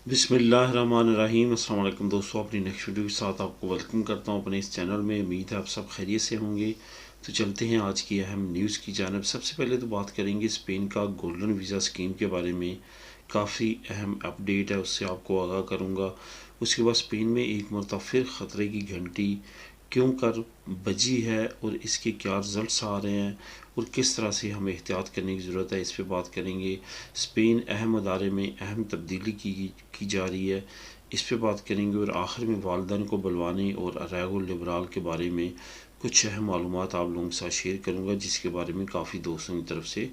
बिस्मिल्लाहिर्रहमानिर्रहीम। अस्सलाम वालेकुम दोस्तों, अपनी नेक्स्ट वीडियो के साथ आपको वेलकम करता हूं अपने इस चैनल में। उम्मीद है आप सब खैरियत से होंगे। तो चलते हैं आज की अहम न्यूज़ की जानब। सबसे पहले तो बात करेंगे स्पेन का गोल्डन वीज़ा स्कीम के बारे में। काफ़ी अहम अपडेट है, उससे आपको आगाह करूँगा। उसके बाद स्पेन में एक मरतबा फिर ख़तरे की घंटी क्यों कर बजी है और इसके क्या रिज़ल्ट्स आ रहे हैं और किस तरह से हमें एहतियात करने की ज़रूरत है, इस पर बात करेंगे। स्पेन अहम अदारे में अहम तब्दीली की जा रही है, इस पर बात करेंगे। और आखिर में वालदैन को बुलवाने और अरैगो लिबराल के बारे में कुछ अहम मालूमात आप लोगों के साथ शेयर करूँगा, जिसके बारे में काफ़ी दोस्तों की तरफ से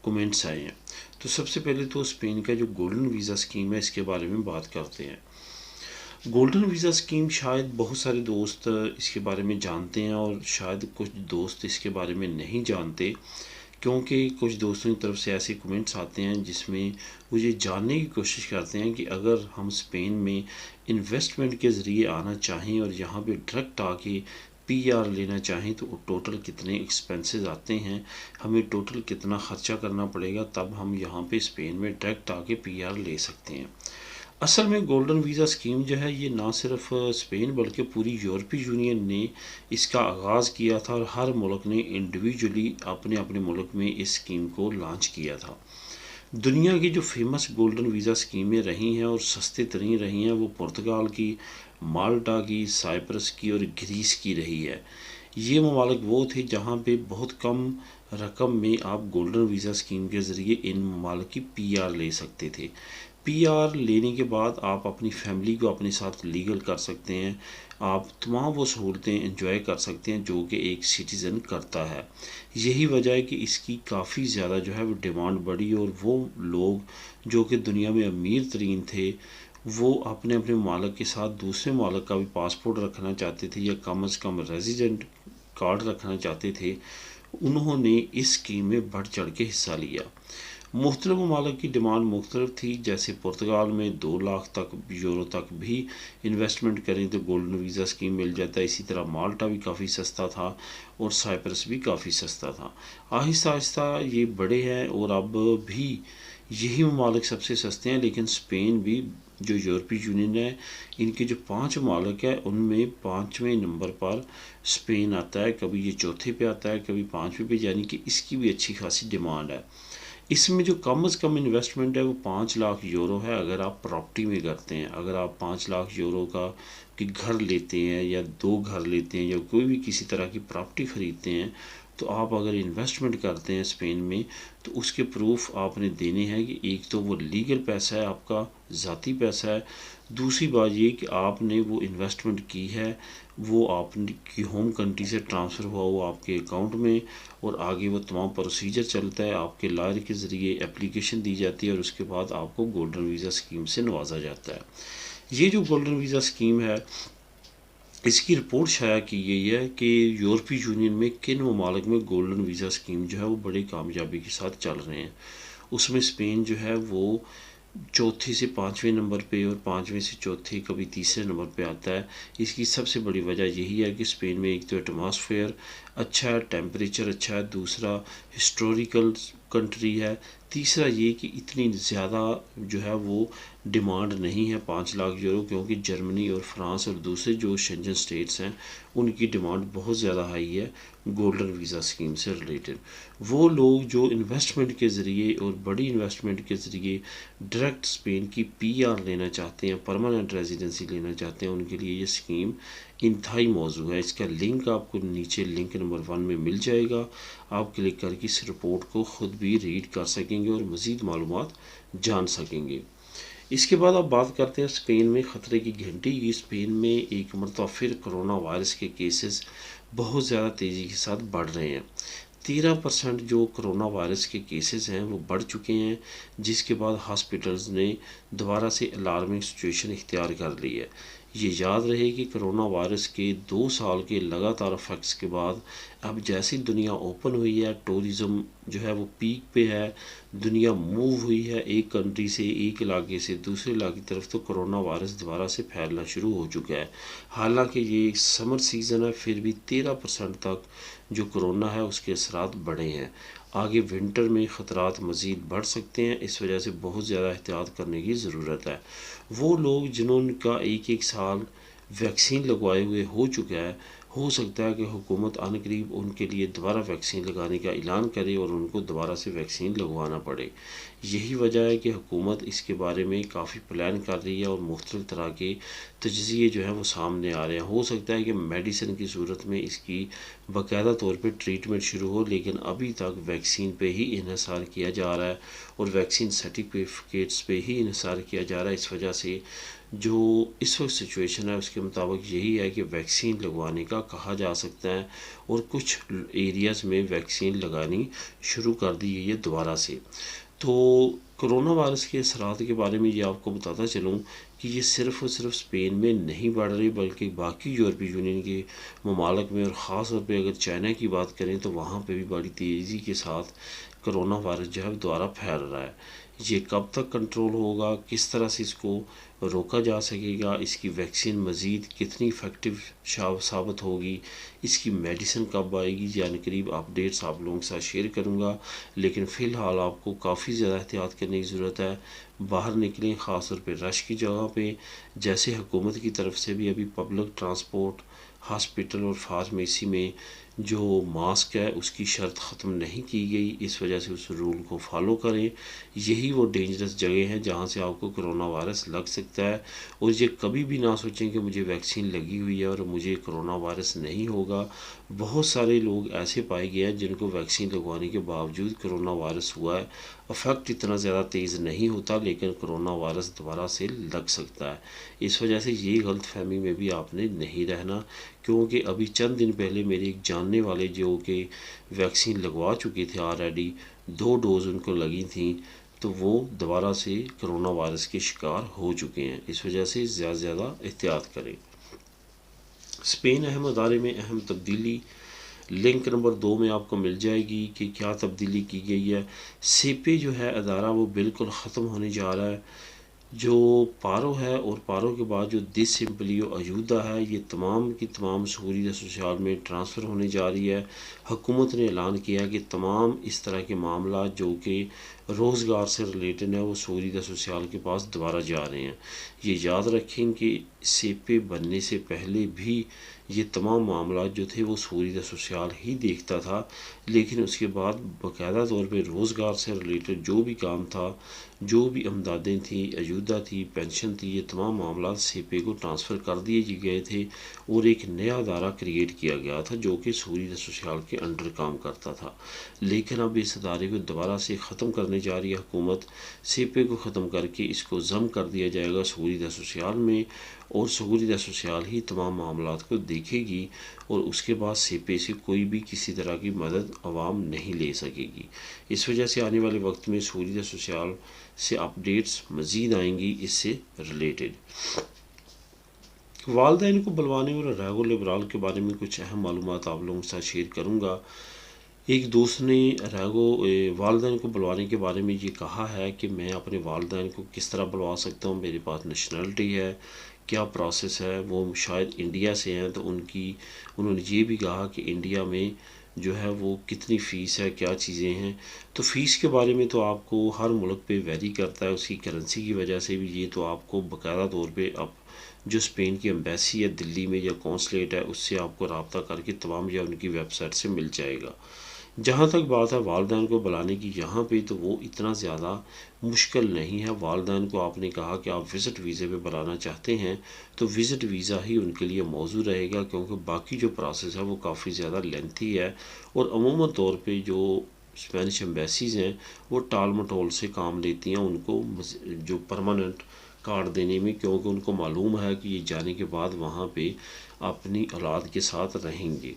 कमेंट्स आए हैं। तो सबसे पहले तो स्पेन का जो गोल्डन वीज़ा स्कीम है इसके बारे में बात करते हैं। गोल्डन वीज़ा स्कीम शायद बहुत सारे दोस्त इसके बारे में जानते हैं और शायद कुछ दोस्त इसके बारे में नहीं जानते, क्योंकि कुछ दोस्तों की तरफ से ऐसे कमेंट्स आते हैं जिसमें वो ये जानने की कोशिश करते हैं कि अगर हम स्पेन में इन्वेस्टमेंट के ज़रिए आना चाहें और यहाँ पे डायरेक्ट आके पीआर लेना चाहें तो टोटल कितने एक्सपेंसेस आते हैं, हमें टोटल कितना ख़र्चा करना पड़ेगा, तब हम यहाँ पे स्पेन में डायरेक्ट आके पीआर ले सकते हैं। असल में गोल्डन वीज़ा स्कीम जो है ये ना सिर्फ स्पेन बल्कि पूरी यूरोपीय यूनियन ने इसका आगाज़ किया था और हर मुल्क ने इंडिविजुअली अपने अपने मुल्क में इस स्कीम को लॉन्च किया था। दुनिया की जो फेमस गोल्डन वीज़ा स्कीमें रही हैं और सस्ते तरीन रही हैं वो पुर्तगाल की, माल्टा की, साइप्रस की और ग्रीस की रही है। ये ममालिक वो थे जहाँ पे बहुत कम रकम में आप गोल्डन वीज़ा स्कीम के ज़रिए इन ममालिक की पीआर ले सकते थे। पीआर लेने के बाद आप अपनी फैमिली को अपने साथ लीगल कर सकते हैं, आप तमाम वो सहूलतें एंजॉय कर सकते हैं जो कि एक सिटीज़न करता है। यही वजह है कि इसकी काफ़ी ज़्यादा जो है वो डिमांड बढ़ी और वो लोग जो कि दुनिया में अमीर तरीन थे वो अपने अपने मालिक के साथ दूसरे मालिक का भी पासपोर्ट रखना चाहते थे या कम अज़ कम रेजिडेंट कार्ड रखना चाहते थे। उन्होंने इस स्कीम में बढ़ चढ़ के हिस्सा लिया। मुख्तलिफ ममालिक की डिमांड मुख्तलिफ थी, जैसे पुर्तगाल में 2 लाख तक यूरो तक भी इन्वेस्टमेंट करें तो गोल्डन वीज़ा स्कीम मिल जाता है। इसी तरह माल्टा भी काफ़ी सस्ता था और साइप्रस भी काफ़ी सस्ता था। आहिस्ता आहिस्ता ये बड़े हैं और अब भी यही ममालिक सबसे सस्ते हैं, लेकिन स्पेन भी जो यूरोपीय यूनियन है इनके जो 5 ममालिक है उनमें 5वें नंबर पर स्पेन आता है। कभी ये चौथे पे आता है, कभी 5वें पे, यानी कि इसकी भी अच्छी खासी डिमांड है। इसमें जो कम से कम इन्वेस्टमेंट है वो 5 लाख यूरो है अगर आप प्रॉपर्टी में करते हैं। अगर आप 5 लाख यूरो का कि घर लेते हैं या 2 घर लेते हैं या कोई भी किसी तरह की प्रॉपर्टी ख़रीदते हैं, तो आप अगर इन्वेस्टमेंट करते हैं स्पेन में तो उसके प्रूफ आपने देने हैं कि एक तो वो लीगल पैसा है, आपका ज़ाती पैसा है। दूसरी बात ये कि आपने वो इन्वेस्टमेंट की है, वो आपकी होम कंट्री से ट्रांसफ़र हुआ वो आपके अकाउंट में और आगे वो तमाम प्रोसीजर चलता है, आपके लॉयर के ज़रिए एप्लीकेशन दी जाती है और उसके बाद आपको गोल्डन वीज़ा स्कीम से नवाजा जाता है। ये जो गोल्डन वीज़ा स्कीम है इसकी रिपोर्ट शाया की गई है कि यूरोपीय यूनियन में किन ममालिक में गोल्डन वीज़ा स्कीम जो है वो बड़ी कामयाबी के साथ चल रहे हैं। उसमें स्पेन जो है वो चौथे से 5वें नंबर पे और 5वें से चौथे कभी तीसरे नंबर पे आता है। इसकी सबसे बड़ी वजह यही है कि स्पेन में एक तो एटमॉस्फेयर अच्छा है, टेम्परेचर अच्छा है, दूसरा हिस्टोरिकल कंट्री है, तीसरा ये कि इतनी ज़्यादा जो है वो डिमांड नहीं है 5 लाख यूरो, क्योंकि जर्मनी और फ्रांस और दूसरे जो शेंजन स्टेट्स हैं उनकी डिमांड बहुत ज़्यादा हाई है गोल्डन वीज़ा स्कीम से रिलेटेड। वो लोग जो इन्वेस्टमेंट के ज़रिए और बड़ी इन्वेस्टमेंट के ज़रिए डायरेक्ट स्पेन की पीआर लेना चाहते हैं, परमानेंट रेजिडेंसी लेना चाहते हैं, उनके लिए ये स्कीम इंतहाई मौजू है। इसका लिंक आपको नीचे लिंक नंबर 1 में मिल जाएगा। आप क्लिक करके इस रिपोर्ट को ख़ुद भी रीड कर सकेंगे और मज़ीद मालूमात जान सकेंगे। इसके बाद आप बात करते हैं स्पेन में ख़तरे की घंटी की। स्पेन में एक मरतबा फिर कोरोना वायरस के केसेस बहुत ज़्यादा तेज़ी के साथ बढ़ रहे हैं। 13% जो कोरोना वायरस के केसेस हैं वो बढ़ चुके हैं, जिसके बाद हॉस्पिटल्स ने दोबारा से अलार्मिंग सिचुएशन इख्तियार कर ली है। ये याद रहे कि कोरोना वायरस के 2 साल के लगातार इफेक्ट्स के बाद अब जैसी दुनिया ओपन हुई है, टूरिज़्म जो है वो पीक पे है, दुनिया मूव हुई है एक कंट्री से, एक इलाके से दूसरे इलाके की तरफ, तो कोरोना वायरस दोबारा से फैलना शुरू हो चुका है। हालांकि ये समर सीज़न है फिर भी 13% तक जो कोरोना है उसके असरात बढ़े हैं। आगे विंटर में ख़तरात मज़ीद बढ़ सकते हैं। इस वजह से बहुत ज़्यादा एहतियात करने की ज़रूरत है। वो लोग जिन्होंने एक एक साल वैक्सीन लगवाए हुए हो चुका है, हो सकता है कि हुकूमत अनकरीब उनके लिए दोबारा वैक्सीन लगाने का ऐलान करे और उनको दोबारा से वैक्सीन लगवाना पड़े। यही वजह है कि हुकूमत इसके बारे में काफ़ी प्लान कर रही है और मुख्तलिफ़ तरह के तजज़िये जो हैं वो सामने आ रहे हैं। हो सकता है कि मेडिसिन की सूरत में इसकी बाकायदा तौर पे ट्रीटमेंट शुरू हो, लेकिन अभी तक वैक्सीन पे ही इन्हिसार किया जा रहा है और वैक्सीन सर्टिफिकेट्स पे ही इन्हिसार किया जा रहा है। इस वजह से जो इस वक्त सिचुएशन है उसके मुताबिक यही है कि वैक्सीन लगवाने का कहा जा सकता है और कुछ एरियाज़ में वैक्सीन लगानी शुरू कर दी गई है दोबारा से। तो कोरोना वायरस के असरात के बारे में ये आपको बताता चलूँ कि ये सिर्फ़ और सिर्फ स्पेन में नहीं बढ़ रही, बल्कि बाकी यूरोपीय यूनियन के ममालिक में, और ख़ास तौर पे अगर चाइना की बात करें तो वहाँ पे भी बड़ी तेज़ी के साथ कोरोना वायरस जो है दोबारा फैल रहा है। ये कब तक कंट्रोल होगा, किस तरह से इसको रोका जा सकेगा, इसकी वैक्सीन मज़ीद कितनी इफ़ेक्टिव साबित होगी, इसकी मेडिसिन कब आएगी, यानी करीब अपडेट्स आप लोगों के साथ शेयर करूँगा। लेकिन फ़िलहाल आपको काफ़ी ज़्यादा एहतियात करने की ज़रूरत है। बाहर निकलें, ख़ास तौर पे रश की जगह पे, जैसे हुकूमत की तरफ से भी अभी पब्लिक ट्रांसपोर्ट, हॉस्पिटल और फार्मेसी में जो मास्क है उसकी शर्त ख़त्म नहीं की गई, इस वजह से उस रूल को फॉलो करें। यही वो डेंजरस जगह हैं जहाँ से आपको कोरोना वायरस लग सकता है। और ये कभी भी ना सोचें कि मुझे वैक्सीन लगी हुई है और मुझे कोरोना वायरस नहीं होगा। बहुत सारे लोग ऐसे पाए गए हैं जिनको वैक्सीन लगवाने के बावजूद कोरोना वायरस हुआ है। अफेक्ट इतना ज़्यादा तेज़ नहीं होता, लेकिन कोरोना वायरस दोबारा से लग सकता है। इस वजह से ये गलत फहमी में भी आपने नहीं रहना, क्योंकि अभी चंद दिन पहले मेरे एक जानने वाले जो कि वैक्सीन लगवा चुके थे ऑलरेडी, 2 डोज़ उनको लगी थी, तो वो दोबारा से कोरोना वायरस के शिकार हो चुके हैं। इस वजह से ज़्यादा एहतियात करें। स्पेन अहम अदारे में अहम तब्दीली लिंक नंबर 2 में आपको मिल जाएगी कि क्या तब्दीली की गई है। सेपे जो है अदारा वो बिल्कुल ख़त्म होने जा रहा है। जो पारो है और पारो के बाद जो दिस सिंपलियो अयूदा है, ये तमाम की तमाम सहूलियत सोशल में ट्रांसफ़र होने जा रही है। हुकूमत ने ऐलान किया कि तमाम इस तरह के मामला जो कि रोज़गार से रिलेटेड है वो सहूलियत सोशल के पास दोबारा जा रहे हैं। ये याद रखें कि सेपे बनने से पहले भी ये तमाम मामला जो थे वो सहूलियत सोशल ही देखता था, लेकिन उसके बाद बाकायदा तौर पे रोज़गार से रिलेटेड जो भी काम था, जो भी अमदादें थी, अयूदा थी, पेंशन थी, ये तमाम मामला सेपे को ट्रांसफ़र कर दिए गए थे और एक नया अदारा क्रिएट किया गया था जो कि सहूलियत सोशल के अंडर काम करता था। लेकिन अब इस अदारे को दोबारा से ख़त्म करने जा रही है हुकूमत। सेपे को ख़त्म करके इसको ज़म कर दिया जाएगा सहूलियत सोशल में, और सहूलियत सोशल ही तमाम मामलात को देखेगी और उसके बाद सेपे से कोई भी किसी तरह की मदद आवाम नहीं ले सकेगी। इस वजह से आने वाले वक्त में सहूलियत सोशल से अपडेट्स मज़ीद आएंगी इससे रिलेटेड। वालदैन को बुलवाने और रैगो लिबराल के बारे में कुछ अहम मालूमात आप लोगों के साथ शेयर करूँगा। एक दोस्त ने वालदैन को बुलवाने के बारे में ये कहा है कि मैं अपने वालदैन को किस तरह बुलवा सकता हूँ, मेरे पास नेशनलिटी है, क्या प्रोसेस है। वो शायद इंडिया से हैं, तो उन्होंने ये भी कहा कि इंडिया में जो है वो कितनी फ़ीस है, क्या चीज़ें हैं। तो फ़ीस के बारे में तो आपको हर मुल्क पे वेरी करता है, उसकी करेंसी की वजह से भी। ये तो आपको बाकायदा तौर पे अब जो स्पेन की एम्बेसी है दिल्ली में या कौंसलेट है, उससे आपको रब्ता करके तमाम या उनकी वेबसाइट से मिल जाएगा। जहाँ तक बात है वालदैन को बुलाने की, यहाँ पे तो वो इतना ज़्यादा मुश्किल नहीं है। वालदैन को आपने कहा कि आप विज़िट वीज़े पे बुलाना चाहते हैं, तो विज़िट वीज़ा ही उनके लिए मौजू रहेगा, क्योंकि बाकी जो प्रोसेस है वो काफ़ी ज़्यादा लेंथी है। और अमूमन तौर पे जो स्पेनिश एम्बेसीज़ हैं वो टाल मटोल से काम लेती हैं उनको जो परमानेंट कार्ड देने में, क्योंकि उनको मालूम है कि ये जाने के बाद वहाँ पे अपनी औलाद के साथ रहेंगे।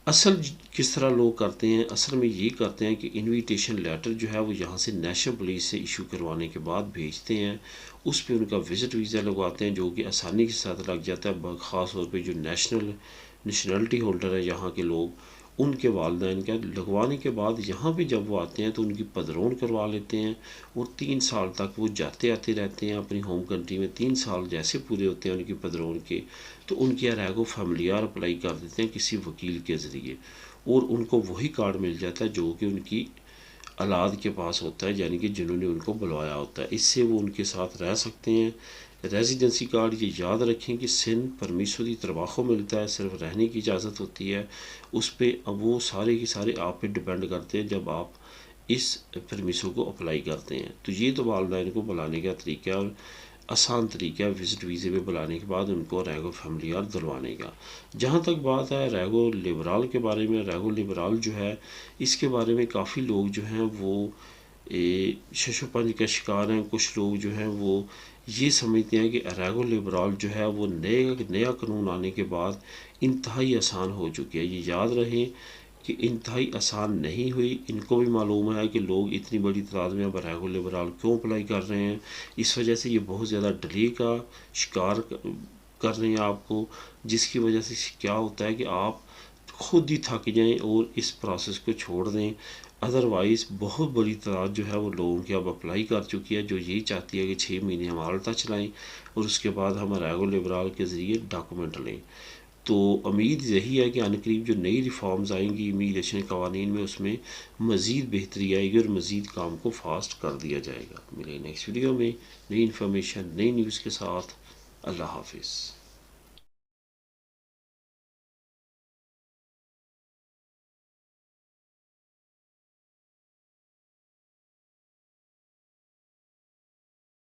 असल किस तरह लोग करते हैं, असल में ये करते हैं कि इनविटेशन लेटर जो है वो यहाँ से नेशनल पुलिस से इशू करवाने के बाद भेजते हैं। उस पर उनका विज़िट वीज़ा लगवाते हैं जो कि आसानी के साथ लग जाता है। ख़ास तौर पे जो नेशनलिटी होल्डर है यहाँ के लोग, उनके वालदैन का लगवाने के बाद यहाँ पे जब वो आते हैं तो उनकी पदरोन करवा लेते हैं और 3 साल तक वो जाते आते रहते हैं अपनी होम कंट्री में। 3 साल जैसे पूरे होते हैं उनकी पदरोन के, तो उनके अरैगो फैमिलियार अप्लाई कर देते हैं किसी वकील के ज़रिए, और उनको वही कार्ड मिल जाता है जो कि उनकी औलाद के पास होता है, यानी कि जिन्होंने उनको बुलवाया होता है। इससे वो उनके साथ रह सकते हैं। रेजिडेंसी कार्ड ये याद रखें कि सिन परमिशो दी तरवाखो मिलता है, सिर्फ रहने की इजाज़त होती है। उस पर अब वो सारे के सारे आप पे डिपेंड करते हैं जब आप इस परमिशो को अप्लाई करते हैं। तो ये तो वालदैन को बुलाने का तरीका है और आसान तरीका है विज़िट वीज़े पे बुलाने के बाद उनको रेगो फैमिलियार दिलवाने का। जहाँ तक बात है रेगो लिबराल के बारे में, रेगो लिबराल जो है इसके बारे में काफ़ी लोग जो हैं वो शशोपंज का शिकार हैं। कुछ लोग जो हैं वो ये समझते हैं कि रेगो लिबराल जो है वो नया कानून आने के बाद इंतहाई आसान हो चुकी है। ये याद रहे कि इंतहाई आसान नहीं हुई। इनको भी मालूम है कि लोग इतनी बड़ी तादाद में अब रेगो लिबराल क्यों अप्लाई कर रहे हैं। इस वजह से ये बहुत ज़्यादा डिले का शिकार कर रहे हैं आपको, जिसकी वजह से क्या होता है कि आप खुद ही थक जाएं और इस प्रोसेस को छोड़ दें। अदरवाइज़ बहुत बड़ी तादाद जो है वो लोगों की अब अप्लाई कर चुकी है, जो यही चाहती है कि 6 महीने हम आल्टा चलाएँ और उसके बाद हम रेगो लिबराल के ज़रिए डॉक्यूमेंट लें। तो उम्मीद यही है कि अनकरीब जो नई रिफॉर्म्स आएंगी इमीग्रेशन कवानीन में, उसमें मज़ीद बेहतरी आएगी और मज़ीद काम को फास्ट कर दिया जाएगा। मिले नेक्स्ट वीडियो में नई इन्फॉर्मेशन, नई न्यूज़ के साथ। अल्लाह हाफिज़।